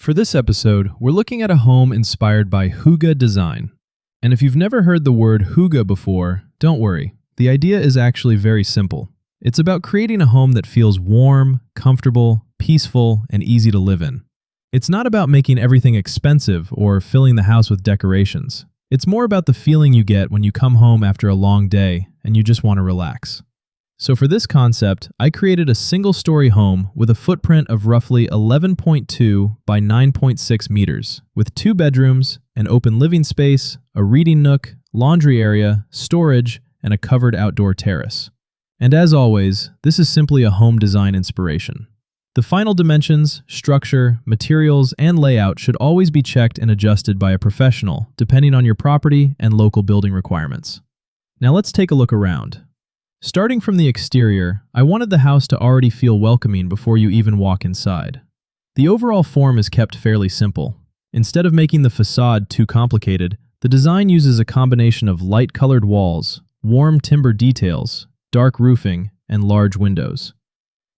For this episode, we're looking at a home inspired by Hygge Design. And if you've never heard the word Hygge before, don't worry. The idea is actually very simple. It's about creating a home that feels warm, comfortable, peaceful, and easy to live in. It's not about making everything expensive or filling the house with decorations. It's more about the feeling you get when you come home after a long day and you just want to relax. So for this concept, I created a single-story home with a footprint of roughly 11.2 by 9.6 meters, with 2 bedrooms, an open living space, a reading nook, laundry area, storage, and a covered outdoor terrace. And as always, this is simply a home design inspiration. The final dimensions, structure, materials, and layout should always be checked and adjusted by a professional, depending on your property and local building requirements. Now let's take a look around. Starting from the exterior, I wanted the house to already feel welcoming before you even walk inside. The overall form is kept fairly simple. Instead of making the facade too complicated, the design uses a combination of light-colored walls, warm timber details, dark roofing, and large windows.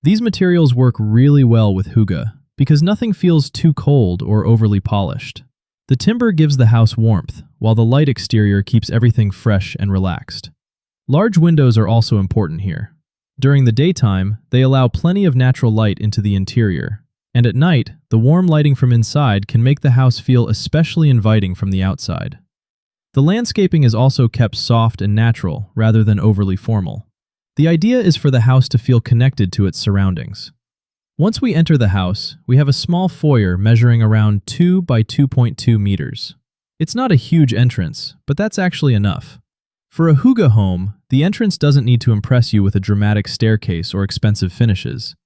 These materials work really well with Hygge because nothing feels too cold or overly polished. The timber gives the house warmth, while the light exterior keeps everything fresh and relaxed. Large windows are also important here. During the daytime, they allow plenty of natural light into the interior, and at night, the warm lighting from inside can make the house feel especially inviting from the outside. The landscaping is also kept soft and natural rather than overly formal. The idea is for the house to feel connected to its surroundings. Once we enter the house, we have a small foyer measuring around 2 by 2.2 meters. It's not a huge entrance, but that's actually enough. For a Hygge home, the entrance doesn't need to impress you with a dramatic staircase or expensive finishes.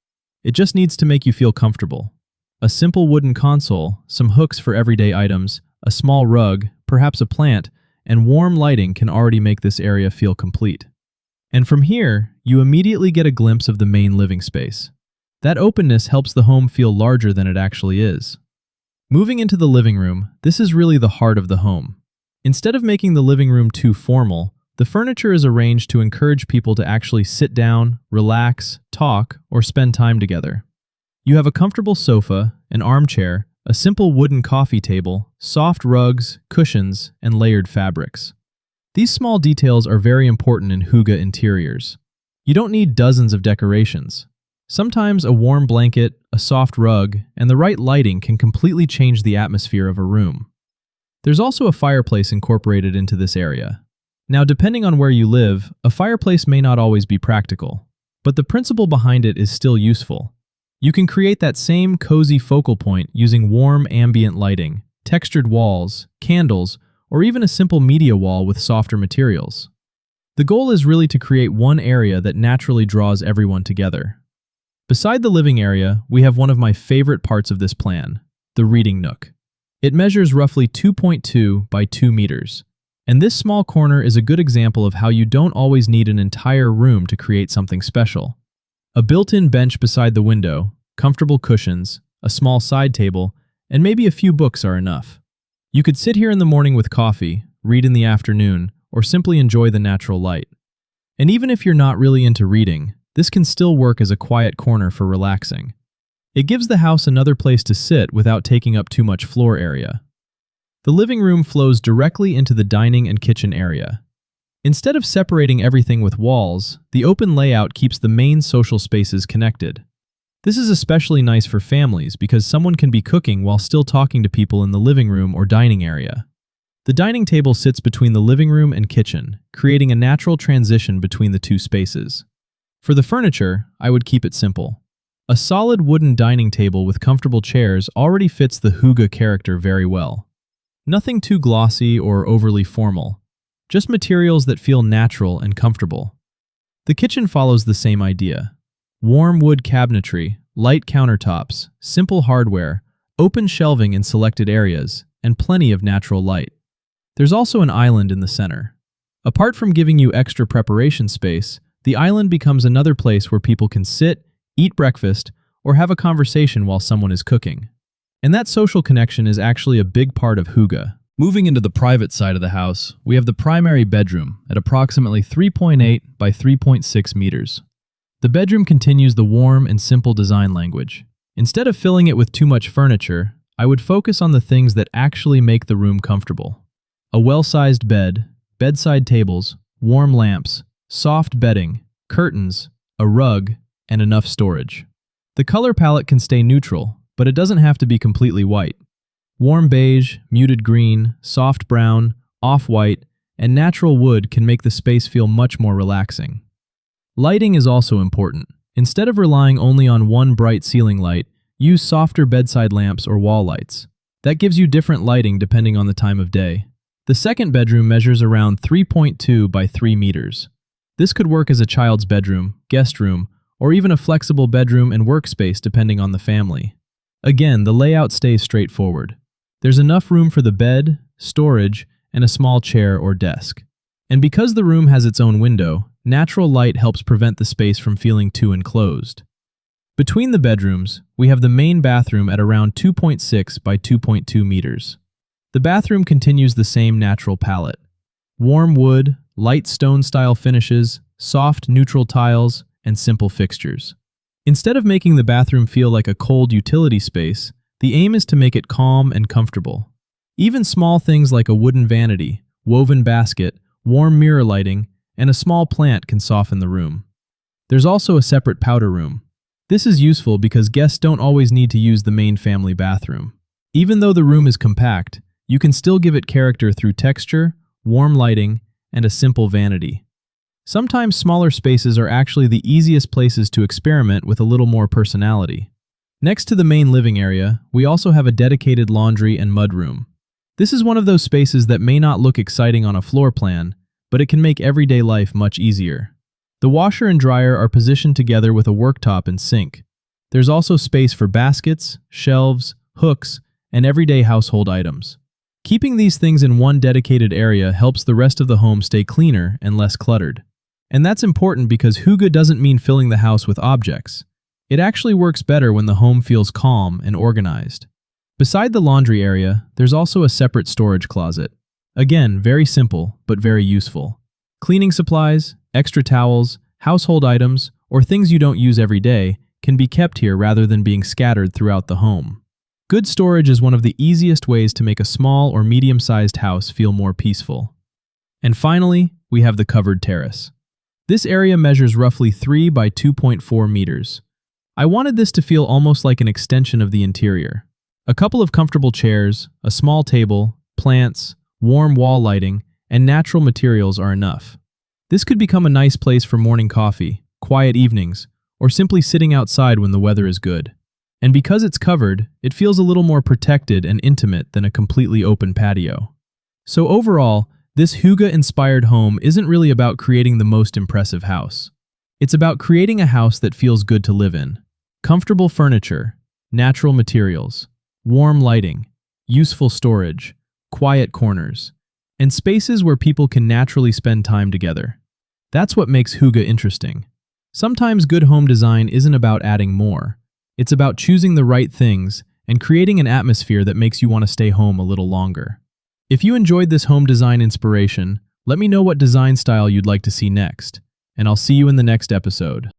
It just needs to make you feel comfortable. A simple wooden console, some hooks for everyday items, a small rug, perhaps a plant, and warm lighting can already make this area feel complete. And from here, you immediately get a glimpse of the main living space. That openness helps the home feel larger than it actually is. Moving into the living room, this is really the heart of the home. Instead of making the living room too formal, the furniture is arranged to encourage people to actually sit down, relax, talk, or spend time together. You have a comfortable sofa, an armchair, a simple wooden coffee table, soft rugs, cushions, and layered fabrics. These small details are very important in Hygge interiors. You don't need dozens of decorations. Sometimes a warm blanket, a soft rug, and the right lighting can completely change the atmosphere of a room. There's also a fireplace incorporated into this area. Now, depending on where you live, a fireplace may not always be practical, but the principle behind it is still useful. You can create that same cozy focal point using warm ambient lighting, textured walls, candles, or even a simple media wall with softer materials. The goal is really to create one area that naturally draws everyone together. Beside the living area, we have one of my favorite parts of this plan, the reading nook. It measures roughly 2.2 by 2 meters. And this small corner is a good example of how you don't always need an entire room to create something special. A built-in bench beside the window, comfortable cushions, a small side table, and maybe a few books are enough. You could sit here in the morning with coffee, read in the afternoon, or simply enjoy the natural light. And even if you're not really into reading, this can still work as a quiet corner for relaxing. It gives the house another place to sit without taking up too much floor area. The living room flows directly into the dining and kitchen area. Instead of separating everything with walls, the open layout keeps the main social spaces connected. This is especially nice for families because someone can be cooking while still talking to people in the living room or dining area. The dining table sits between the living room and kitchen, creating a natural transition between the two spaces. For the furniture, I would keep it simple. A solid wooden dining table with comfortable chairs already fits the Hygge character very well. Nothing too glossy or overly formal, just materials that feel natural and comfortable. The kitchen follows the same idea. Warm wood cabinetry, light countertops, simple hardware, open shelving in selected areas, and plenty of natural light. There's also an island in the center. Apart from giving you extra preparation space, the island becomes another place where people can sit, eat breakfast, or have a conversation while someone is cooking. And that social connection is actually a big part of Hygge. Moving into the private side of the house, we have the primary bedroom at approximately 3.8 by 3.6 meters. The bedroom continues the warm and simple design language. Instead of filling it with too much furniture, I would focus on the things that actually make the room comfortable. A well-sized bed, bedside tables, warm lamps, soft bedding, curtains, a rug, and enough storage. The color palette can stay neutral, but it doesn't have to be completely white. Warm beige, muted green, soft brown, off-white, and natural wood can make the space feel much more relaxing. Lighting is also important. Instead of relying only on one bright ceiling light, use softer bedside lamps or wall lights. That gives you different lighting depending on the time of day. The second bedroom measures around 3.2 by 3 meters. This could work as a child's bedroom, guest room, or even a flexible bedroom and workspace depending on the family. Again, the layout stays straightforward. There's enough room for the bed, storage, and a small chair or desk. And because the room has its own window, natural light helps prevent the space from feeling too enclosed. Between the bedrooms, we have the main bathroom at around 2.6 by 2.2 meters. The bathroom continues the same natural palette. Warm wood, light stone-style finishes, soft neutral tiles, and simple fixtures. Instead of making the bathroom feel like a cold utility space, the aim is to make it calm and comfortable. Even small things like a wooden vanity, woven basket, warm mirror lighting, and a small plant can soften the room. There's also a separate powder room. This is useful because guests don't always need to use the main family bathroom. Even though the room is compact, you can still give it character through texture, warm lighting, and a simple vanity. Sometimes smaller spaces are actually the easiest places to experiment with a little more personality. Next to the main living area, we also have a dedicated laundry and mudroom. This is one of those spaces that may not look exciting on a floor plan, but it can make everyday life much easier. The washer and dryer are positioned together with a worktop and sink. There's also space for baskets, shelves, hooks, and everyday household items. Keeping these things in one dedicated area helps the rest of the home stay cleaner and less cluttered. And that's important because Hygge doesn't mean filling the house with objects. It actually works better when the home feels calm and organized. Beside the laundry area, there's also a separate storage closet. Again, very simple, but very useful. Cleaning supplies, extra towels, household items, or things you don't use every day can be kept here rather than being scattered throughout the home. Good storage is one of the easiest ways to make a small or medium-sized house feel more peaceful. And finally, we have the covered terrace. This area measures roughly 3 by 2.4 meters. I wanted this to feel almost like an extension of the interior. A couple of comfortable chairs, a small table, plants, warm wall lighting, and natural materials are enough. This could become a nice place for morning coffee, quiet evenings, or simply sitting outside when the weather is good. And because it's covered, it feels a little more protected and intimate than a completely open patio. So overall, this Hygge-inspired home isn't really about creating the most impressive house. It's about creating a house that feels good to live in. Comfortable furniture, natural materials, warm lighting, useful storage, quiet corners, and spaces where people can naturally spend time together. That's what makes Hygge interesting. Sometimes good home design isn't about adding more. It's about choosing the right things and creating an atmosphere that makes you want to stay home a little longer. If you enjoyed this home design inspiration, let me know what design style you'd like to see next, and I'll see you in the next episode.